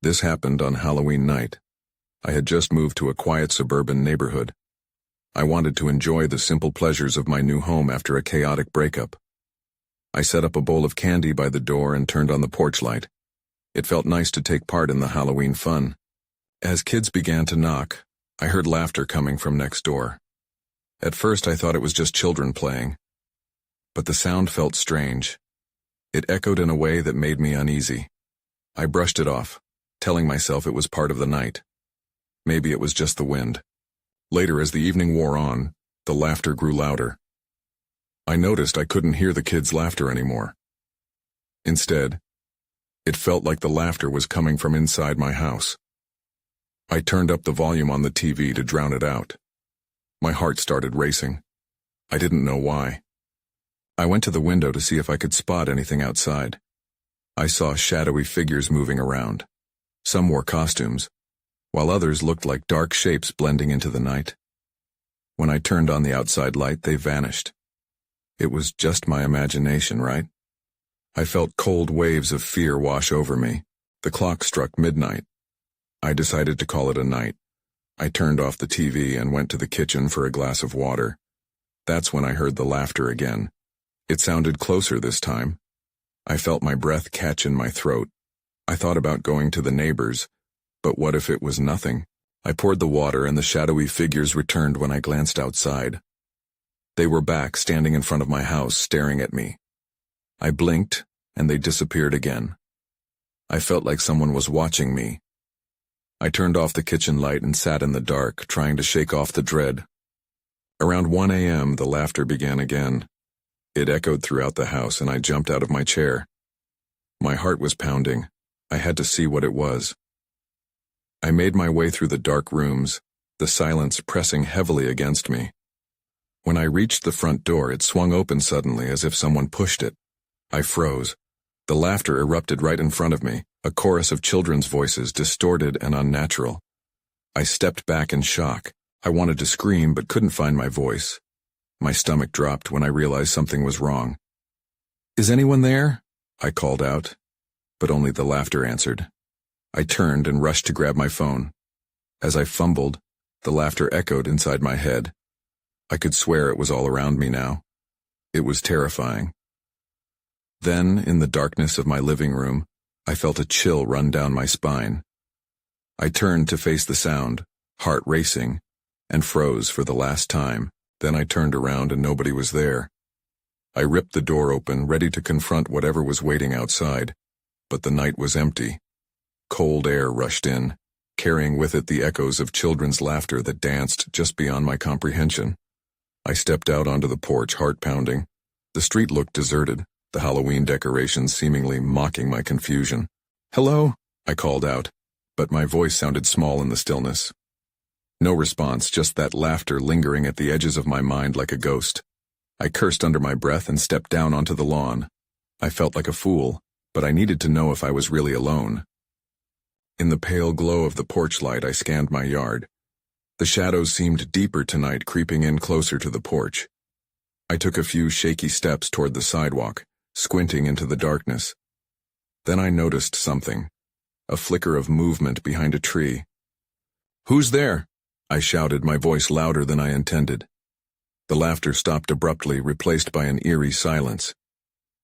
This happened on Halloween night. I had just moved to a quiet suburban neighborhood. I wanted to enjoy the simple pleasures of my new home after a chaotic breakup. I set up a bowl of candy by the door and turned on the porch light. It felt nice to take part in the Halloween fun. As kids began to knock, I heard laughter coming from next door. At first I thought it was just children playing. But the sound felt strange. It echoed in a way that made me uneasy. I brushed it off, telling myself it was part of the night. Maybe it was just the wind. Later, as the evening wore on, the laughter grew louder. I noticed I couldn't hear the kids' laughter anymore. Instead, it felt like the laughter was coming from inside my house. I turned up the volume on the TV to drown it out. My heart started racing. I didn't know why. I went to the window to see if I could spot anything outside. I saw shadowy figures moving around. Some wore costumes, while others looked like dark shapes blending into the night. When I turned on the outside light, they vanished. It was just my imagination, right? I felt cold waves of fear wash over me. The clock struck midnight. I decided to call it a night. I turned off the TV and went to the kitchen for a glass of water. That's when I heard the laughter again. It sounded closer this time. I felt my breath catch in my throat. I thought about going to the neighbors, but what if it was nothing? I poured the water and the shadowy figures returned when I glanced outside. They were back, standing in front of my house, staring at me. I blinked, and they disappeared again. I felt like someone was watching me. I turned off the kitchen light and sat in the dark, trying to shake off the dread. Around 1 a.m., the laughter began again. It echoed throughout the house, and I jumped out of my chair. My heart was pounding. I had to see what it was. I made my way through the dark rooms, the silence pressing heavily against me. When I reached the front door, it swung open suddenly as if someone pushed it. I froze. The laughter erupted right in front of me, a chorus of children's voices, distorted and unnatural. I stepped back in shock. I wanted to scream but couldn't find my voice. My stomach dropped when I realized something was wrong. "Is anyone there?" I called out, but only the laughter answered. I turned and rushed to grab my phone. As I fumbled, the laughter echoed inside my head. I could swear it was all around me now. It was terrifying. Then, in the darkness of my living room, I felt a chill run down my spine. I turned to face the sound, heart racing, and froze for the last time. Then I turned around and nobody was there. I ripped the door open, ready to confront whatever was waiting outside, but the night was empty. Cold air rushed in, carrying with it the echoes of children's laughter that danced just beyond my comprehension. I stepped out onto the porch, heart pounding. The street looked deserted, the Halloween decorations seemingly mocking my confusion. "Hello?" I called out, but my voice sounded small in the stillness. No response, just that laughter lingering at the edges of my mind like a ghost. I cursed under my breath and stepped down onto the lawn. I felt like a fool, but I needed to know if I was really alone. In the pale glow of the porch light, I scanned my yard. The shadows seemed deeper tonight, creeping in closer to the porch. I took a few shaky steps toward the sidewalk, squinting into the darkness. Then I noticed something, a flicker of movement behind a tree. "Who's there?" I shouted, my voice louder than I intended. The laughter stopped abruptly, replaced by an eerie silence.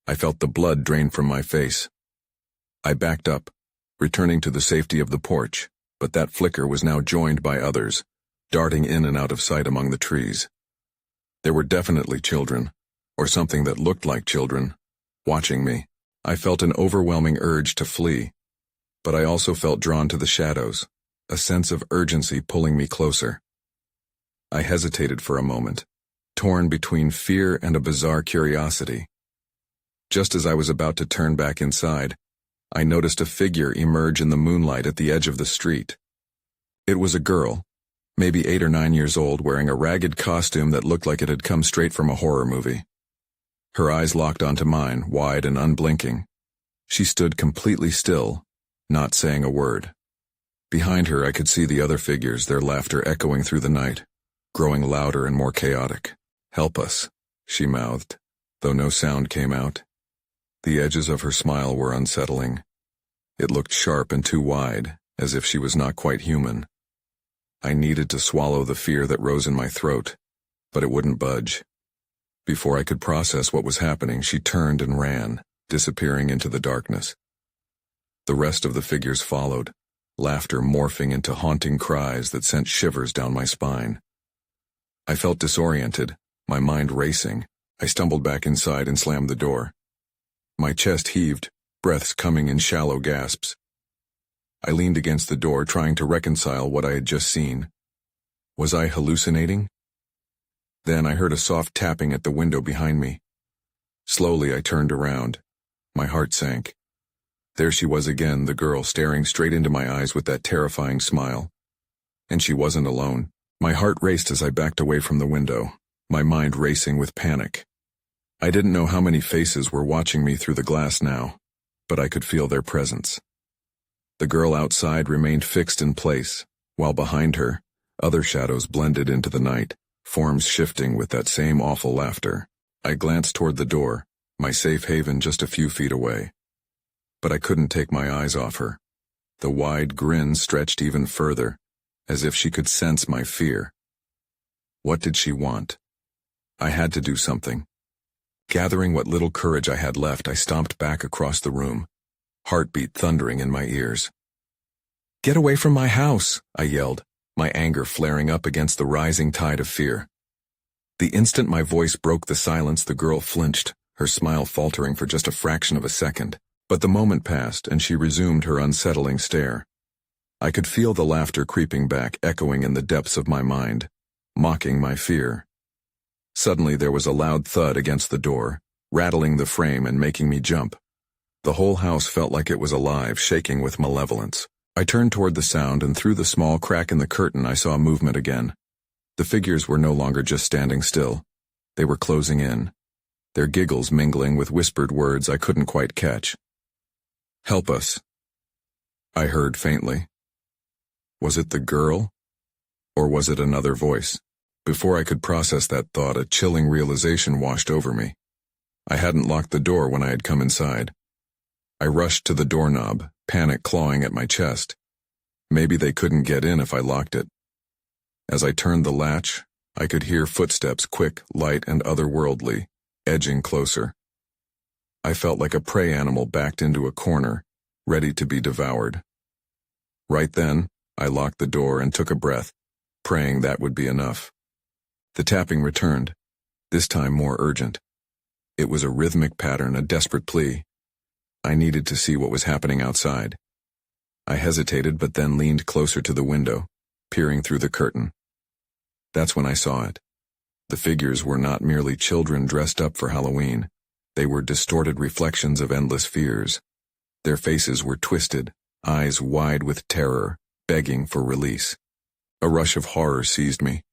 I felt the blood drain from my face. I backed up, returning to the safety of the porch, but that flicker was now joined by others, darting in and out of sight among the trees. There were definitely children, or something that looked like children, watching me. I felt an overwhelming urge to flee, but I also felt drawn to the shadows, a sense of urgency pulling me closer. I hesitated for a moment, torn between fear and a bizarre curiosity. Just as I was about to turn back inside, I noticed a figure emerge in the moonlight at the edge of the street. It was a girl, maybe 8 or 9 years old, wearing a ragged costume that looked like it had come straight from a horror movie. Her eyes locked onto mine, wide and unblinking. She stood completely still, not saying a word. Behind her I could see the other figures, their laughter echoing through the night, growing louder and more chaotic. "Help us," she mouthed, though no sound came out. The edges of her smile were unsettling. It looked sharp and too wide, as if she was not quite human. I needed to swallow the fear that rose in my throat, but it wouldn't budge. Before I could process what was happening, she turned and ran, disappearing into the darkness. The rest of the figures followed, laughter morphing into haunting cries that sent shivers down my spine. I felt disoriented, my mind racing. I stumbled back inside and slammed the door. My chest heaved, breaths coming in shallow gasps. I leaned against the door, trying to reconcile what I had just seen. Was I hallucinating? Then I heard a soft tapping at the window behind me. Slowly I turned around. My heart sank. There she was again, the girl, staring straight into my eyes with that terrifying smile. And she wasn't alone. My heart raced as I backed away from the window, my mind racing with panic. I didn't know how many faces were watching me through the glass now, but I could feel their presence. The girl outside remained fixed in place, while behind her, other shadows blended into the night, forms shifting with that same awful laughter. I glanced toward the door, my safe haven just a few feet away. But I couldn't take my eyes off her. The wide grin stretched even further, as if she could sense my fear. What did she want? I had to do something. Gathering what little courage I had left, I stomped back across the room, heartbeat thundering in my ears. "Get away from my house!" I yelled, my anger flaring up against the rising tide of fear. The instant my voice broke the silence, the girl flinched, her smile faltering for just a fraction of a second. But the moment passed, and she resumed her unsettling stare. I could feel the laughter creeping back, echoing in the depths of my mind, mocking my fear. Suddenly there was a loud thud against the door, rattling the frame and making me jump. The whole house felt like it was alive, shaking with malevolence. I turned toward the sound, and through the small crack in the curtain I saw movement again. The figures were no longer just standing still. They were closing in, their giggles mingling with whispered words I couldn't quite catch. "Help us," I heard faintly. Was it the girl? Or was it another voice? Before I could process that thought, a chilling realization washed over me. I hadn't locked the door when I had come inside. I rushed to the doorknob, panic clawing at my chest. Maybe they couldn't get in if I locked it. As I turned the latch, I could hear footsteps, quick, light, and otherworldly, edging closer. I felt like a prey animal backed into a corner, ready to be devoured. Right then, I locked the door and took a breath, praying that would be enough. The tapping returned, this time more urgent. It was a rhythmic pattern, a desperate plea. I needed to see what was happening outside. I hesitated, but then leaned closer to the window, peering through the curtain. That's when I saw it. The figures were not merely children dressed up for Halloween. They were distorted reflections of endless fears. Their faces were twisted, eyes wide with terror, begging for release. A rush of horror seized me.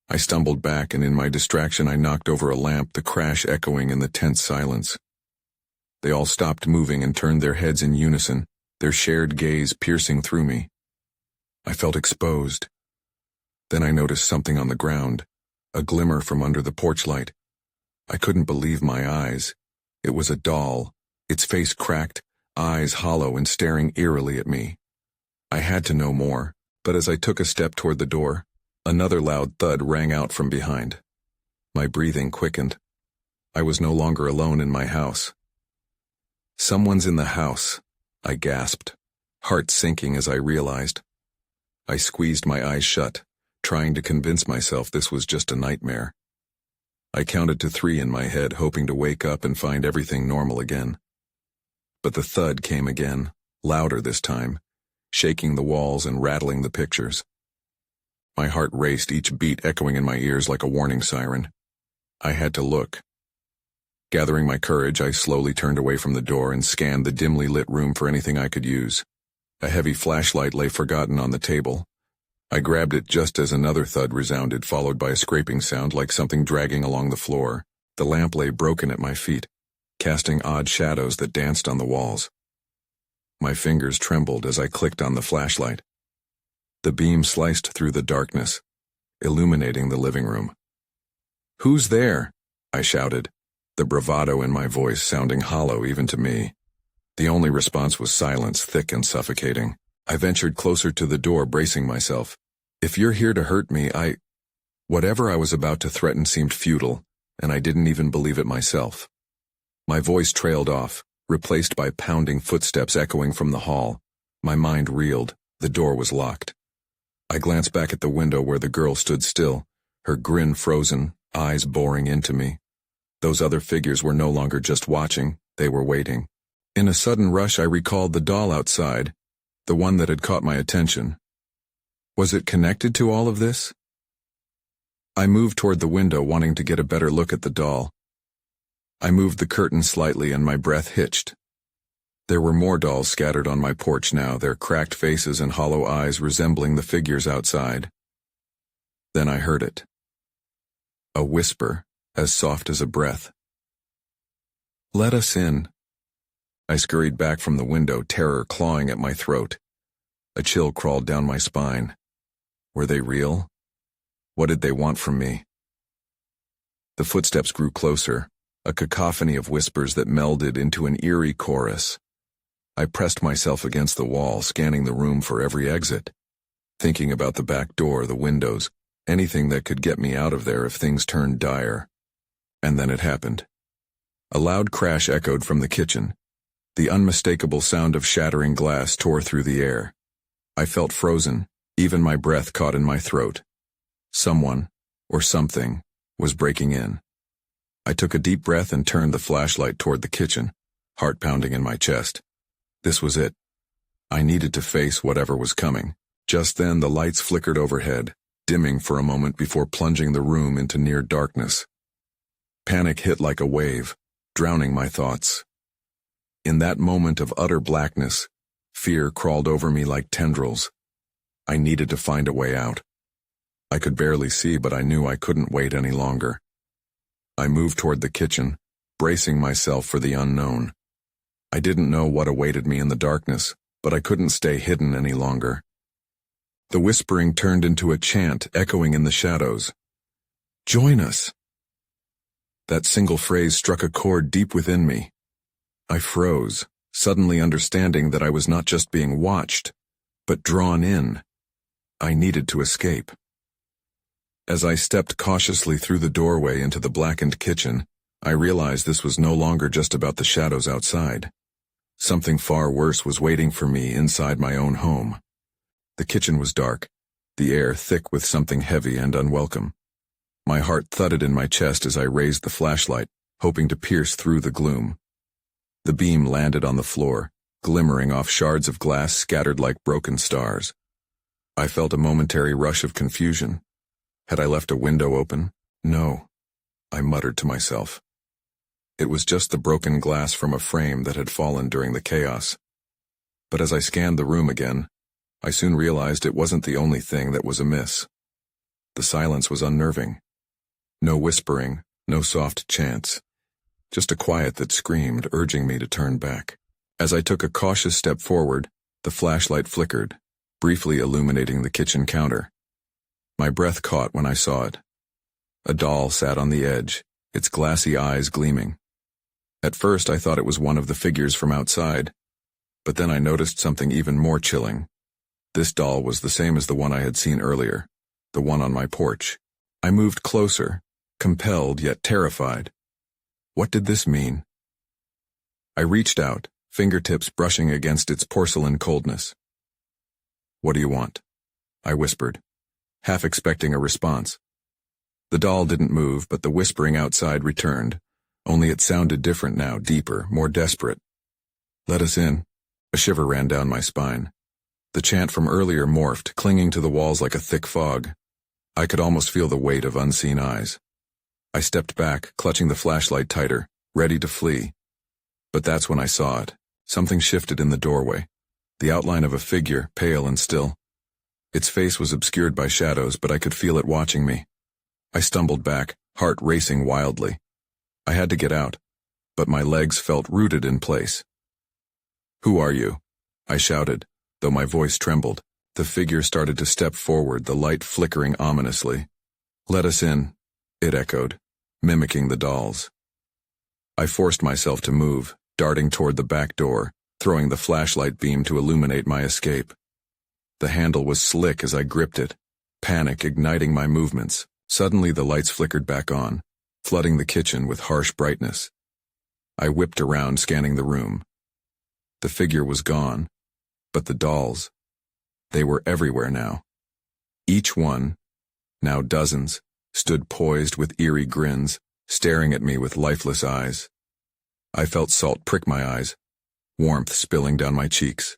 I stumbled back, and in my distraction I knocked over a lamp, the crash echoing in the tense silence. They all stopped moving and turned their heads in unison, their shared gaze piercing through me. I felt exposed. Then I noticed something on the ground, a glimmer from under the porch light. I couldn't believe my eyes. It was a doll, its face cracked, eyes hollow and staring eerily at me. I had to know more, but as I took a step toward the door, another loud thud rang out from behind. My breathing quickened. I was no longer alone in my house. "Someone's in the house," I gasped, heart sinking as I realized. I squeezed my eyes shut, trying to convince myself this was just a nightmare. I counted to 3 in my head, hoping to wake up and find everything normal again. But the thud came again, louder this time, shaking the walls and rattling the pictures. My heart raced, each beat echoing in my ears like a warning siren. I had to look. Gathering my courage, I slowly turned away from the door and scanned the dimly lit room for anything I could use. A heavy flashlight lay forgotten on the table. I grabbed it just as another thud resounded, followed by a scraping sound like something dragging along the floor. The lamp lay broken at my feet, casting odd shadows that danced on the walls. My fingers trembled as I clicked on the flashlight. The beam sliced through the darkness, illuminating the living room. "Who's there?" I shouted, the bravado in my voice sounding hollow even to me. The only response was silence, thick and suffocating. I ventured closer to the door, bracing myself. If you're here to hurt me, Whatever I was about to threaten seemed futile, and I didn't even believe it myself. My voice trailed off, replaced by pounding footsteps echoing from the hall. My mind reeled. The door was locked. I glanced back at the window where the girl stood still, her grin frozen, eyes boring into me. Those other figures were no longer just watching, they were waiting. In a sudden rush I recalled the doll outside, the one that had caught my attention. Was it connected to all of this? I moved toward the window, wanting to get a better look at the doll. I moved the curtain slightly and my breath hitched. There were more dolls scattered on my porch now, their cracked faces and hollow eyes resembling the figures outside. Then I heard it. A whisper, as soft as a breath. "Let us in." I scurried back from the window, terror clawing at my throat. A chill crawled down my spine. Were they real? What did they want from me? The footsteps grew closer, a cacophony of whispers that melded into an eerie chorus. I pressed myself against the wall, scanning the room for every exit, thinking about the back door, the windows, anything that could get me out of there if things turned dire. And then it happened. A loud crash echoed from the kitchen. The unmistakable sound of shattering glass tore through the air. I felt frozen, even my breath caught in my throat. Someone, or something, was breaking in. I took a deep breath and turned the flashlight toward the kitchen, heart pounding in my chest. This was it. I needed to face whatever was coming. Just then the lights flickered overhead, dimming for a moment before plunging the room into near darkness. Panic hit like a wave, drowning my thoughts. In that moment of utter blackness, fear crawled over me like tendrils. I needed to find a way out. I could barely see, but I knew I couldn't wait any longer. I moved toward the kitchen, bracing myself for the unknown. I didn't know what awaited me in the darkness, but I couldn't stay hidden any longer. The whispering turned into a chant echoing in the shadows. "Join us." That single phrase struck a chord deep within me. I froze, suddenly understanding that I was not just being watched, but drawn in. I needed to escape. As I stepped cautiously through the doorway into the blackened kitchen, I realized this was no longer just about the shadows outside. Something far worse was waiting for me inside my own home. The kitchen was dark, the air thick with something heavy and unwelcome. My heart thudded in my chest as I raised the flashlight, hoping to pierce through the gloom. The beam landed on the floor, glimmering off shards of glass scattered like broken stars. I felt a momentary rush of confusion. Had I left a window open? No, I muttered to myself. It was just the broken glass from a frame that had fallen during the chaos. But as I scanned the room again, I soon realized it wasn't the only thing that was amiss. The silence was unnerving. No whispering, no soft chants. Just a quiet that screamed, urging me to turn back. As I took a cautious step forward, the flashlight flickered, briefly illuminating the kitchen counter. My breath caught when I saw it. A doll sat on the edge, its glassy eyes gleaming. At first I thought it was one of the figures from outside, but then I noticed something even more chilling. This doll was the same as the one I had seen earlier, the one on my porch. I moved closer, compelled yet terrified. What did this mean? I reached out, fingertips brushing against its porcelain coldness. "What do you want?" I whispered, half expecting a response. The doll didn't move, but the whispering outside returned, only it sounded different now, deeper, more desperate. "Let us in." A shiver ran down my spine. The chant from earlier morphed, clinging to the walls like a thick fog. I could almost feel the weight of unseen eyes. I stepped back, clutching the flashlight tighter, ready to flee. But that's when I saw it. Something shifted in the doorway. The outline of a figure, pale and still. Its face was obscured by shadows, but I could feel it watching me. I stumbled back, heart racing wildly. I had to get out, but my legs felt rooted in place. "Who are you?" I shouted, though my voice trembled. The figure started to step forward, the light flickering ominously. "Let us in," it echoed, mimicking the dolls. I forced myself to move, darting toward the back door, throwing the flashlight beam to illuminate my escape. The handle was slick as I gripped it, panic igniting my movements. Suddenly the lights flickered back on, flooding the kitchen with harsh brightness. I whipped around, scanning the room. The figure was gone, but the dolls, they were everywhere now. Each one, now dozens, stood poised with eerie grins, staring at me with lifeless eyes. I felt salt prick my eyes, warmth spilling down my cheeks.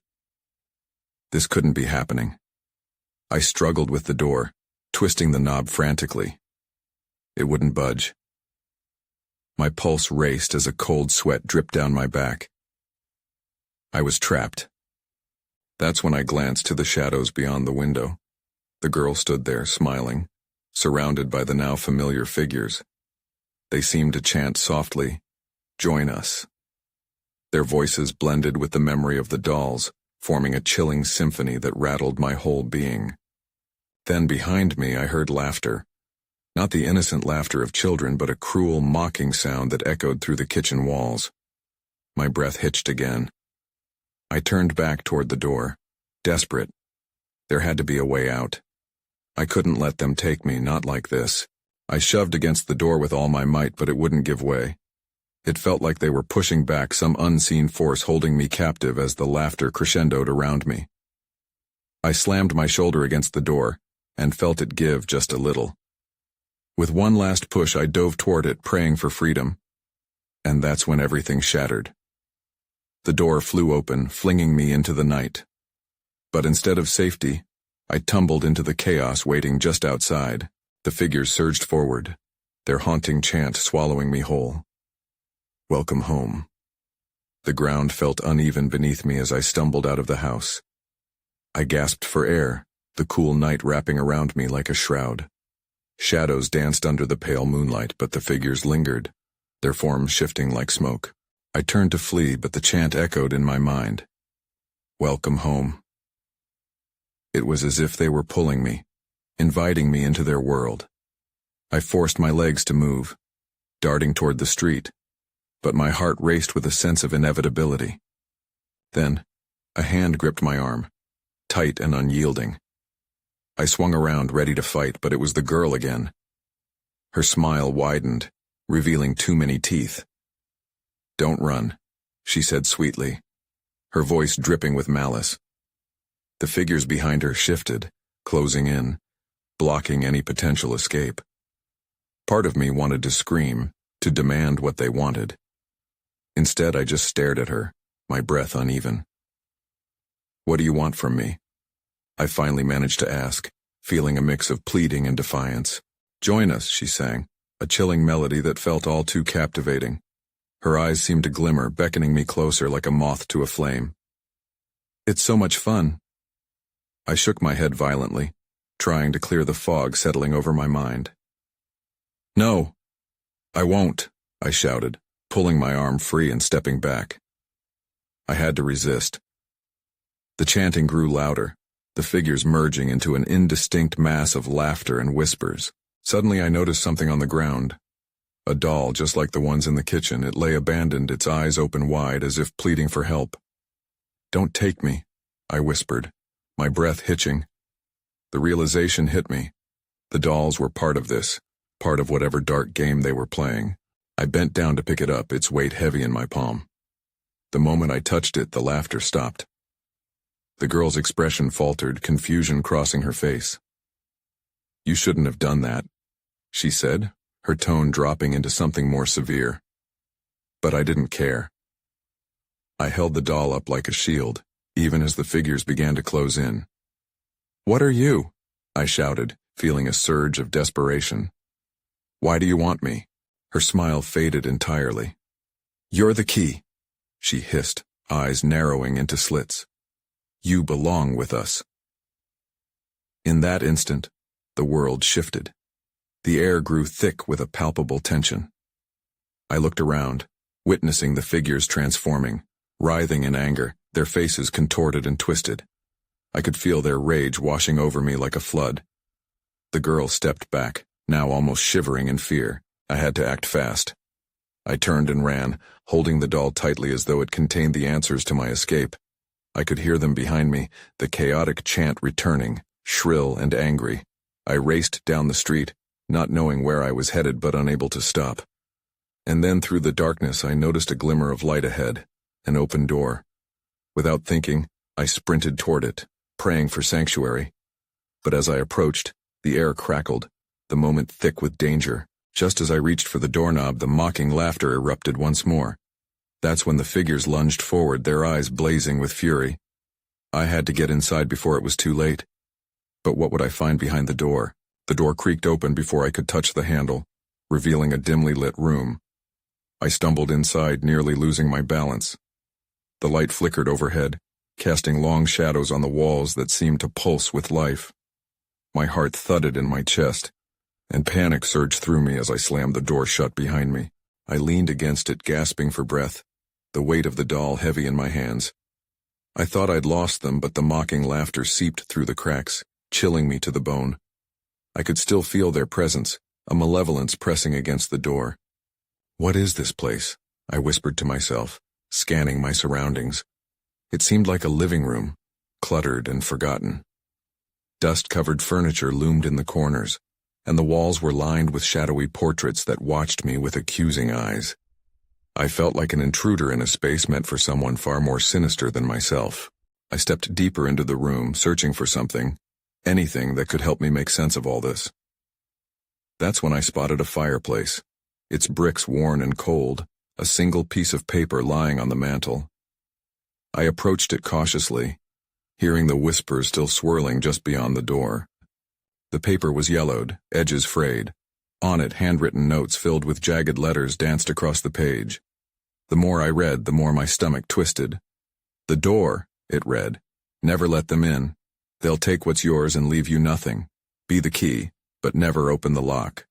This couldn't be happening. I struggled with the door, twisting the knob frantically. It wouldn't budge. My pulse raced as a cold sweat dripped down my back. I was trapped. That's when I glanced to the shadows beyond the window. The girl stood there, smiling, surrounded by the now familiar figures. They seemed to chant softly, "Join us." Their voices blended with the memory of the dolls, forming a chilling symphony that rattled my whole being. Then behind me I heard laughter. Not the innocent laughter of children, but a cruel, mocking sound that echoed through the kitchen walls. My breath hitched again. I turned back toward the door, desperate. There had to be a way out. I couldn't let them take me, not like this. I shoved against the door with all my might, but it wouldn't give way. It felt like they were pushing back, some unseen force holding me captive as the laughter crescendoed around me. I slammed my shoulder against the door, and felt it give just a little. With one last push, I dove toward it, praying for freedom. And that's when everything shattered. The door flew open, flinging me into the night. But instead of safety, I tumbled into the chaos waiting just outside. The figures surged forward, their haunting chant swallowing me whole. Welcome home. The ground felt uneven beneath me as I stumbled out of the house. I gasped for air, the cool night wrapping around me like a shroud. Shadows danced under the pale moonlight, but the figures lingered, their forms shifting like smoke. I turned to flee, but the chant echoed in my mind. Welcome home. It was as if they were pulling me, inviting me into their world. I forced my legs to move, darting toward the street, but my heart raced with a sense of inevitability. Then, a hand gripped my arm, tight and unyielding. I swung around, ready to fight, but it was the girl again. Her smile widened, revealing too many teeth. "Don't run," she said sweetly, her voice dripping with malice. The figures behind her shifted, closing in, blocking any potential escape. Part of me wanted to scream, to demand what they wanted. Instead, I just stared at her, my breath uneven. "What do you want from me?" I finally managed to ask, feeling a mix of pleading and defiance. "Join us," she sang, a chilling melody that felt all too captivating. Her eyes seemed to glimmer, beckoning me closer like a moth to a flame. "It's so much fun." I shook my head violently, trying to clear the fog settling over my mind. "No, I won't," I shouted, pulling my arm free and stepping back. I had to resist. The chanting grew louder, the figures merging into an indistinct mass of laughter and whispers. Suddenly I noticed something on the ground. A doll just like the ones in the kitchen. It lay abandoned, its eyes open wide as if pleading for help. "Don't take me," I whispered, my breath hitching. The realization hit me. The dolls were part of this, part of whatever dark game they were playing. I bent down to pick it up, its weight heavy in my palm. The moment I touched it, the laughter stopped. The girl's expression faltered, confusion crossing her face. "You shouldn't have done that," she said, her tone dropping into something more severe. But I didn't care. I held the doll up like a shield, even as the figures began to close in. "What are you?" I shouted, feeling a surge of desperation. "Why do you want me?" Her smile faded entirely. "You're the key," she hissed, eyes narrowing into slits. "You belong with us." In that instant, the world shifted. The air grew thick with a palpable tension. I looked around, witnessing the figures transforming, writhing in anger, their faces contorted and twisted. I could feel their rage washing over me like a flood. The girl stepped back, now almost shivering in fear. I had to act fast. I turned and ran, holding the doll tightly as though it contained the answers to my escape. I could hear them behind me, the chaotic chant returning, shrill and angry. I raced down the street, not knowing where I was headed but unable to stop. And then through the darkness I noticed a glimmer of light ahead, an open door. Without thinking, I sprinted toward it, praying for sanctuary. But as I approached, the air crackled, the moment thick with danger. Just as I reached for the doorknob, the mocking laughter erupted once more. That's when the figures lunged forward, their eyes blazing with fury. I had to get inside before it was too late. But what would I find behind the door? The door creaked open before I could touch the handle, revealing a dimly lit room. I stumbled inside, nearly losing my balance. The light flickered overhead, casting long shadows on the walls that seemed to pulse with life. My heart thudded in my chest, and panic surged through me as I slammed the door shut behind me. I leaned against it, gasping for breath, the weight of the doll heavy in my hands. I thought I'd lost them, but the mocking laughter seeped through the cracks, chilling me to the bone. I could still feel their presence, a malevolence pressing against the door. What is this place? I whispered to myself, scanning my surroundings. It seemed like a living room, cluttered and forgotten. Dust-covered furniture loomed in the corners, and the walls were lined with shadowy portraits that watched me with accusing eyes. I felt like an intruder in a space meant for someone far more sinister than myself. I stepped deeper into the room, searching for something, anything that could help me make sense of all this. That's when I spotted a fireplace, its bricks worn and cold, a single piece of paper lying on the mantel. I approached it cautiously, hearing the whispers still swirling just beyond the door. The paper was yellowed, edges frayed. On it, handwritten notes filled with jagged letters danced across the page. The more I read, the more my stomach twisted. "The door," it read. "Never let them in. They'll take what's yours and leave you nothing. Be the key, but never open the lock."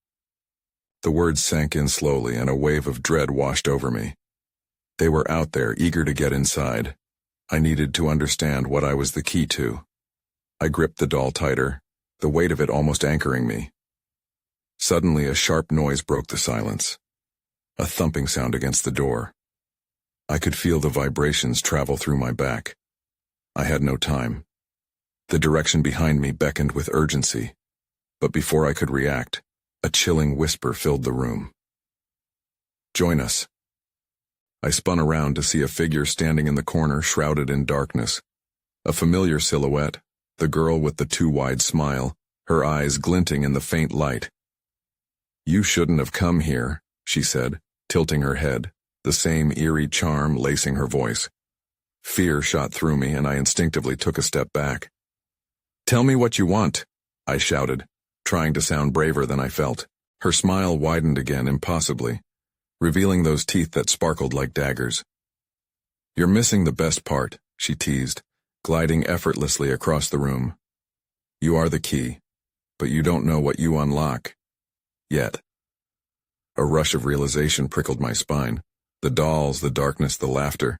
The words sank in slowly, and a wave of dread washed over me. They were out there, eager to get inside. I needed to understand what I was the key to. I gripped the doll tighter, the weight of it almost anchoring me. Suddenly, a sharp noise broke the silence. A thumping sound against the door. I could feel the vibrations travel through my back. I had no time. The direction behind me beckoned with urgency, but before I could react, a chilling whisper filled the room. "Join us." I spun around to see a figure standing in the corner, shrouded in darkness. A familiar silhouette, the girl with the too wide smile, her eyes glinting in the faint light. "You shouldn't have come here," she said, tilting her head, the same eerie charm lacing her voice. Fear shot through me, and I instinctively took a step back. "Tell me what you want," I shouted, trying to sound braver than I felt. Her smile widened again, impossibly, revealing those teeth that sparkled like daggers. "You're missing the best part," she teased, gliding effortlessly across the room. "You are the key, but you don't know what you unlock. Yet." A rush of realization prickled my spine. The dolls, the darkness, the laughter.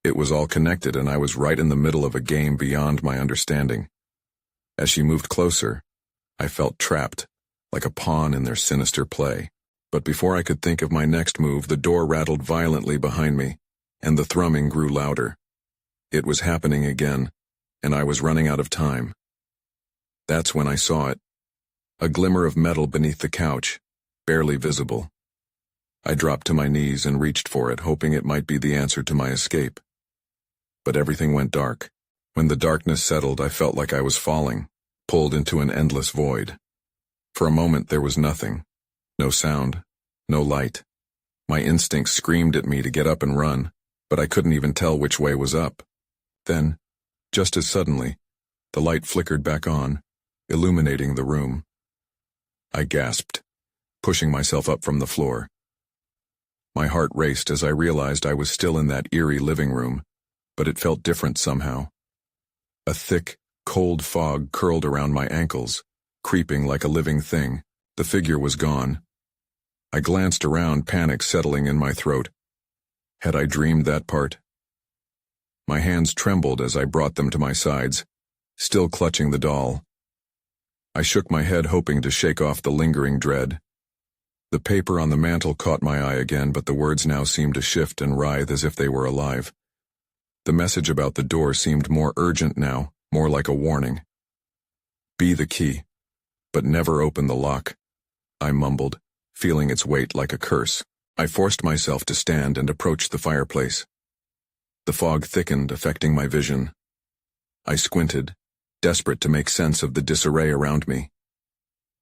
It was all connected, and I was right in the middle of a game beyond my understanding. As she moved closer, I felt trapped, like a pawn in their sinister play. But before I could think of my next move, the door rattled violently behind me, and the thrumming grew louder. It was happening again, and I was running out of time. That's when I saw it. A glimmer of metal beneath the couch, barely visible. I dropped to my knees and reached for it, hoping it might be the answer to my escape. But everything went dark. When the darkness settled, I felt like I was falling, pulled into an endless void. For a moment there was nothing. No sound, no light. My instincts screamed at me to get up and run, but I couldn't even tell which way was up. Then, just as suddenly, the light flickered back on, illuminating the room. I gasped, pushing myself up from the floor. My heart raced as I realized I was still in that eerie living room, but it felt different somehow. A thick, cold fog curled around my ankles, creeping like a living thing. The figure was gone. I glanced around, panic settling in my throat. Had I dreamed that part? My hands trembled as I brought them to my sides, still clutching the doll. I shook my head, hoping to shake off the lingering dread. The paper on the mantel caught my eye again, but the words now seemed to shift and writhe as if they were alive. The message about the door seemed more urgent now, more like a warning. Be the key, but never open the lock, I mumbled, feeling its weight like a curse. I forced myself to stand and approach the fireplace. The fog thickened, affecting my vision. I squinted, desperate to make sense of the disarray around me.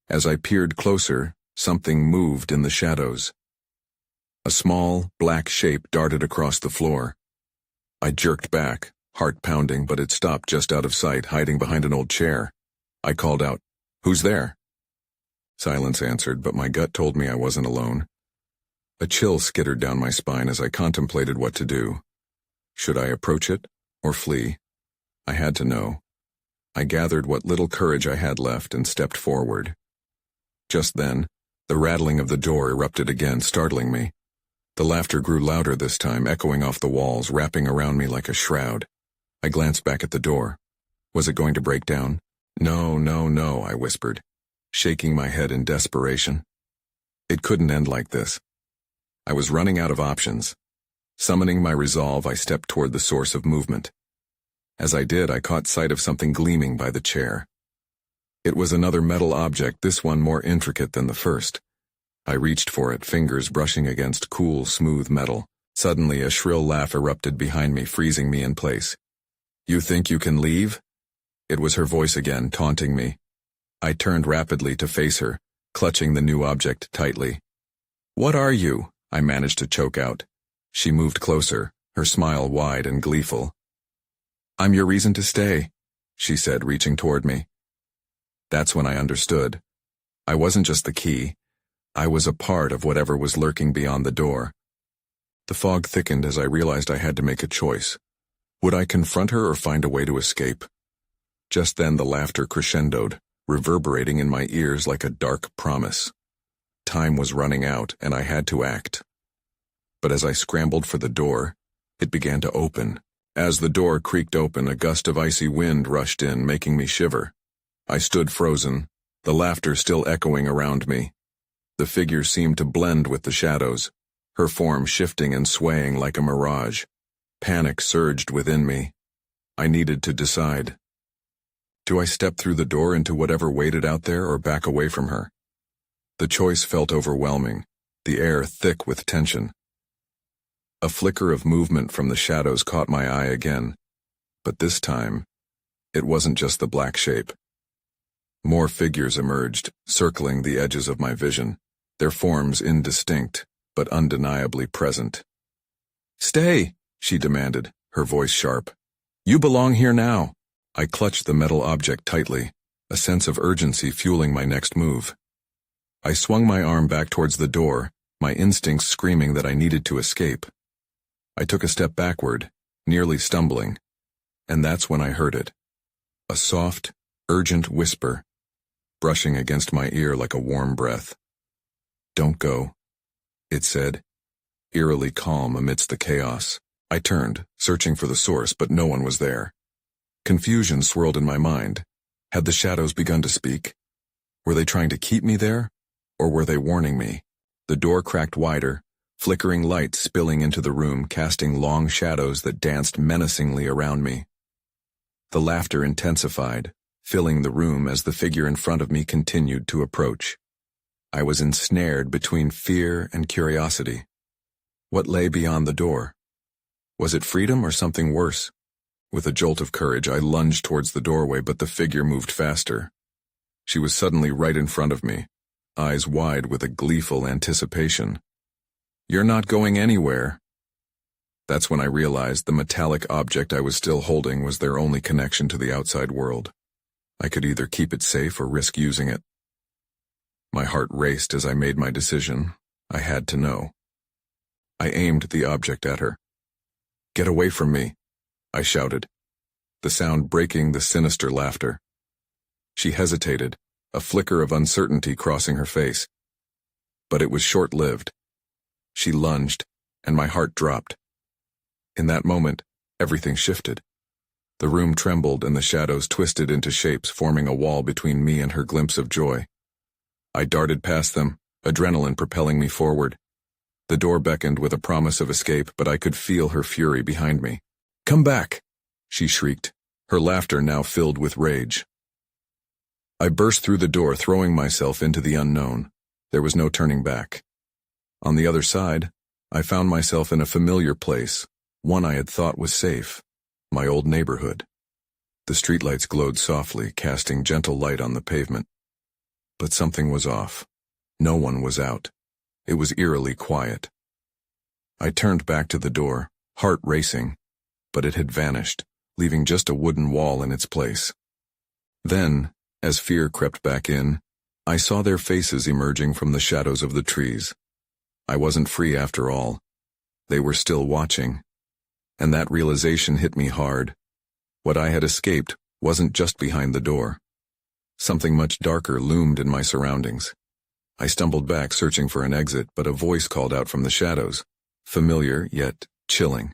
As I peered closer, something moved in the shadows. A small, black shape darted across the floor. I jerked back, heart pounding, but it stopped just out of sight, hiding behind an old chair. I called out, "Who's there?" Silence answered, but my gut told me I wasn't alone. A chill skittered down my spine as I contemplated what to do. Should I approach it, or flee? I had to know. I gathered what little courage I had left and stepped forward. Just then, the rattling of the door erupted again, startling me. The laughter grew louder this time, echoing off the walls, wrapping around me like a shroud. I glanced back at the door. Was it going to break down? No, no, no, I whispered, shaking my head in desperation. It couldn't end like this. I was running out of options. Summoning my resolve, I stepped toward the source of movement. As I did, I caught sight of something gleaming by the chair. It was another metal object, this one more intricate than the first. I reached for it, fingers brushing against cool, smooth metal. Suddenly, a shrill laugh erupted behind me, freezing me in place. "You think you can leave?" It was her voice again, taunting me. I turned rapidly to face her, clutching the new object tightly. "What are you?" I managed to choke out. She moved closer, her smile wide and gleeful. "I'm your reason to stay," she said, reaching toward me. That's when I understood. I wasn't just the key. I was a part of whatever was lurking beyond the door. The fog thickened as I realized I had to make a choice. Would I confront her or find a way to escape? Just then the laughter crescendoed, reverberating in my ears like a dark promise. Time was running out, and I had to act. But as I scrambled for the door, it began to open. As the door creaked open, a gust of icy wind rushed in, making me shiver. I stood frozen, the laughter still echoing around me. The figure seemed to blend with the shadows, her form shifting and swaying like a mirage. Panic surged within me. I needed to decide. Do I step through the door into whatever waited out there or back away from her? The choice felt overwhelming, the air thick with tension. A flicker of movement from the shadows caught my eye again, but this time, it wasn't just the black shape. More figures emerged, circling the edges of my vision, their forms indistinct, but undeniably present. "Stay," she demanded, her voice sharp. "You belong here now." I clutched the metal object tightly, a sense of urgency fueling my next move. I swung my arm back towards the door, my instincts screaming that I needed to escape. I took a step backward, nearly stumbling, and that's when I heard it. A soft, urgent whisper, brushing against my ear like a warm breath. "Don't go," it said, eerily calm amidst the chaos. I turned, searching for the source, but no one was there. Confusion swirled in my mind. Had the shadows begun to speak? Were they trying to keep me there, or were they warning me? The door cracked wider, flickering light spilling into the room, casting long shadows that danced menacingly around me. The laughter intensified, filling the room as the figure in front of me continued to approach. I was ensnared between fear and curiosity. What lay beyond the door? Was it freedom or something worse? With a jolt of courage, I lunged towards the doorway, but the figure moved faster. She was suddenly right in front of me, eyes wide with a gleeful anticipation. "You're not going anywhere." That's when I realized the metallic object I was still holding was their only connection to the outside world. I could either keep it safe or risk using it. My heart raced as I made my decision. I had to know. I aimed the object at her. "Get away from me," I shouted, the sound breaking the sinister laughter. She hesitated, a flicker of uncertainty crossing her face. But it was short-lived. She lunged, and my heart dropped. In that moment, everything shifted. The room trembled and the shadows twisted into shapes, forming a wall between me and her glimpse of joy. I darted past them, adrenaline propelling me forward. The door beckoned with a promise of escape, but I could feel her fury behind me. "Come back!" she shrieked, her laughter now filled with rage. I burst through the door, throwing myself into the unknown. There was no turning back. On the other side, I found myself in a familiar place, one I had thought was safe, my old neighborhood. The streetlights glowed softly, casting gentle light on the pavement. But something was off. No one was out. It was eerily quiet. I turned back to the door, heart racing, but it had vanished, leaving just a wooden wall in its place. Then, as fear crept back in, I saw their faces emerging from the shadows of the trees. I wasn't free after all. They were still watching. And that realization hit me hard. What I had escaped wasn't just behind the door. Something much darker loomed in my surroundings. I stumbled back, searching for an exit, but a voice called out from the shadows, familiar yet chilling.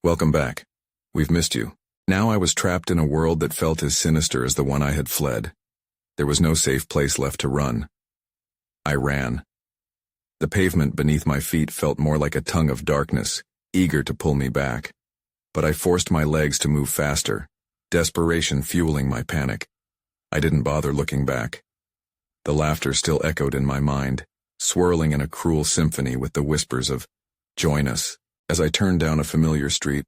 "Welcome back. We've missed you." Now I was trapped in a world that felt as sinister as the one I had fled. There was no safe place left to run. I ran. The pavement beneath my feet felt more like a tongue of darkness, eager to pull me back. But I forced my legs to move faster, desperation fueling my panic. I didn't bother looking back. The laughter still echoed in my mind, swirling in a cruel symphony with the whispers of, "Join us." As I turned down a familiar street,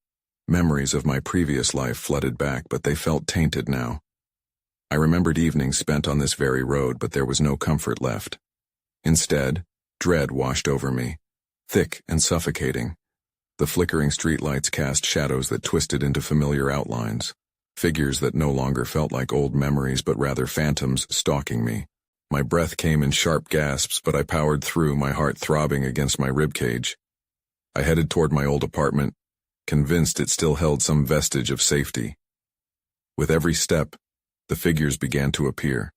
memories of my previous life flooded back, but they felt tainted now. I remembered evenings spent on this very road, but there was no comfort left. Instead, dread washed over me, thick and suffocating. The flickering streetlights cast shadows that twisted into familiar outlines, figures that no longer felt like old memories but rather phantoms stalking me. My breath came in sharp gasps, but I powered through, my heart throbbing against my ribcage. I headed toward my old apartment, convinced it still held some vestige of safety. With every step, the figures began to appear.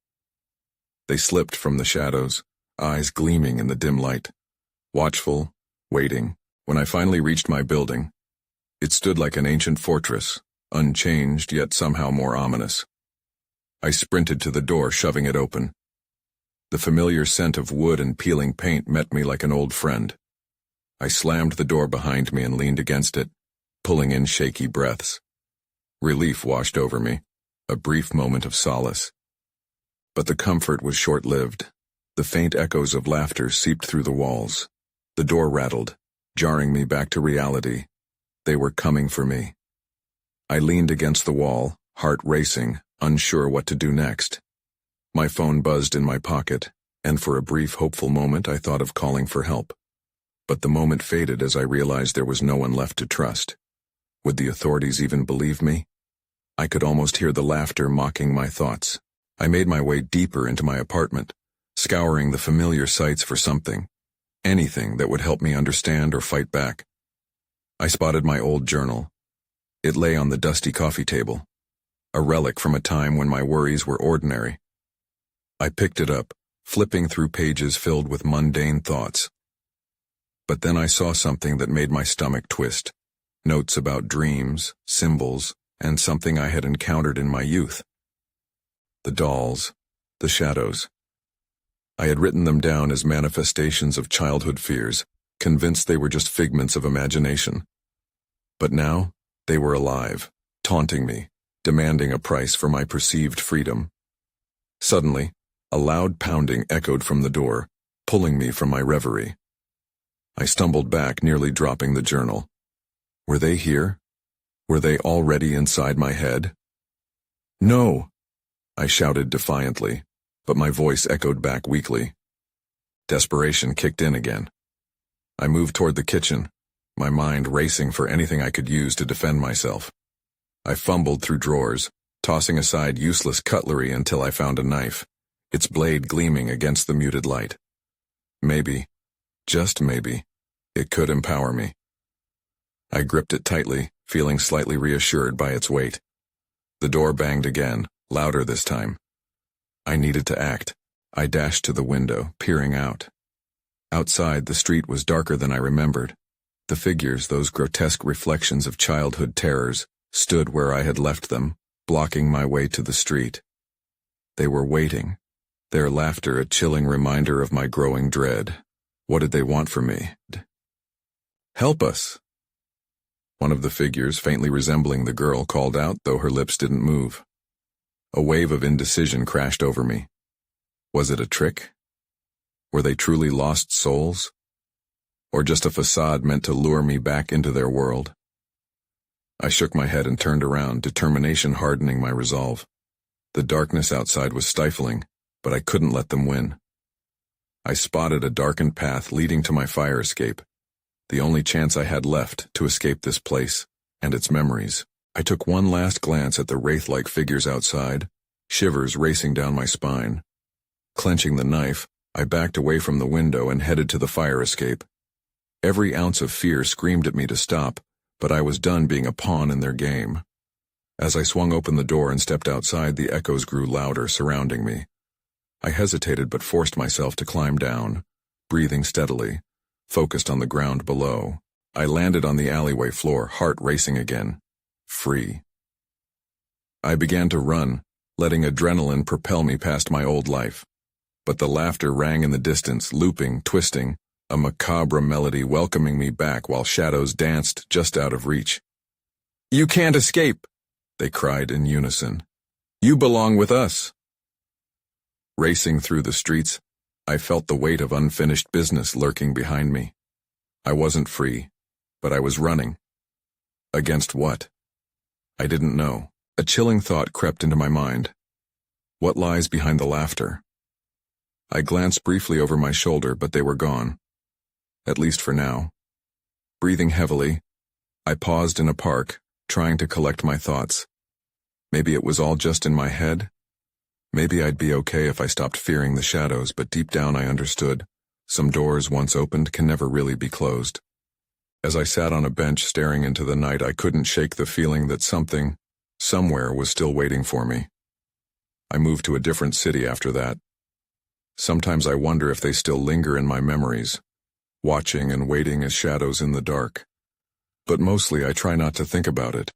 They slipped from the shadows, eyes gleaming in the dim light, watchful, waiting. When I finally reached my building, it stood like an ancient fortress, unchanged yet somehow more ominous. I sprinted to the door, shoving it open. The familiar scent of wood and peeling paint met me like an old friend. I slammed the door behind me and leaned against it, pulling in shaky breaths. Relief washed over me, a brief moment of solace. But the comfort was short-lived. The faint echoes of laughter seeped through the walls. The door rattled, jarring me back to reality. They were coming for me. I leaned against the wall, heart racing, unsure what to do next. My phone buzzed in my pocket, and for a brief, hopeful moment I thought of calling for help. But the moment faded as I realized there was no one left to trust. Would the authorities even believe me? I could almost hear the laughter mocking my thoughts. I made my way deeper into my apartment, scouring the familiar sights for something, anything that would help me understand or fight back. I spotted my old journal. It lay on the dusty coffee table, a relic from a time when my worries were ordinary. I picked it up, flipping through pages filled with mundane thoughts. But then I saw something that made my stomach twist. Notes about dreams, symbols, and something I had encountered in my youth. The dolls, the shadows. I had written them down as manifestations of childhood fears, convinced they were just figments of imagination. But now, they were alive, taunting me, demanding a price for my perceived freedom. Suddenly, a loud pounding echoed from the door, pulling me from my reverie. I stumbled back, nearly dropping the journal. Were they here? Were they already inside my head? "No!" I shouted defiantly, but my voice echoed back weakly. Desperation kicked in again. I moved toward the kitchen, my mind racing for anything I could use to defend myself. I fumbled through drawers, tossing aside useless cutlery until I found a knife, its blade gleaming against the muted light. Maybe, just maybe, it could empower me. I gripped it tightly, feeling slightly reassured by its weight. The door banged again, louder this time. I needed to act. I dashed to the window, peering out. Outside, the street was darker than I remembered. The figures, those grotesque reflections of childhood terrors, stood where I had left them, blocking my way to the street. They were waiting, Their laughter a chilling reminder of my growing dread. What did they want from me? Help us! One of the figures, faintly resembling the girl, called out, though her lips didn't move. A wave of indecision crashed over me. Was it a trick? Were they truly lost souls? Or just a facade meant to lure me back into their world? I shook my head and turned around, determination hardening my resolve. The darkness outside was stifling, but I couldn't let them win. I spotted a darkened path leading to my fire escape, the only chance I had left to escape this place and its memories. I took one last glance at the wraith-like figures outside, shivers racing down my spine. Clenching the knife, I backed away from the window and headed to the fire escape. Every ounce of fear screamed at me to stop, but I was done being a pawn in their game. As I swung open the door and stepped outside, the echoes grew louder, surrounding me. I hesitated but forced myself to climb down, breathing steadily, focused on the ground below. I landed on the alleyway floor, heart racing again. Free. I began to run, letting adrenaline propel me past my old life. But the laughter rang in the distance, looping, twisting, a macabre melody welcoming me back while shadows danced just out of reach. "You can't escape!" they cried in unison. "You belong with us!" Racing through the streets, I felt the weight of unfinished business lurking behind me. I wasn't free, but I was running. Against what? I didn't know. A chilling thought crept into my mind. What lies behind the laughter? I glanced briefly over my shoulder, but they were gone. At least for now. Breathing heavily, I paused in a park, trying to collect my thoughts. Maybe it was all just in my head? Maybe I'd be okay if I stopped fearing the shadows, but deep down I understood. Some doors once opened can never really be closed. As I sat on a bench staring into the night, I couldn't shake the feeling that something, somewhere, was still waiting for me. I moved to a different city after that. Sometimes I wonder if they still linger in my memories, watching and waiting as shadows in the dark. But mostly I try not to think about it.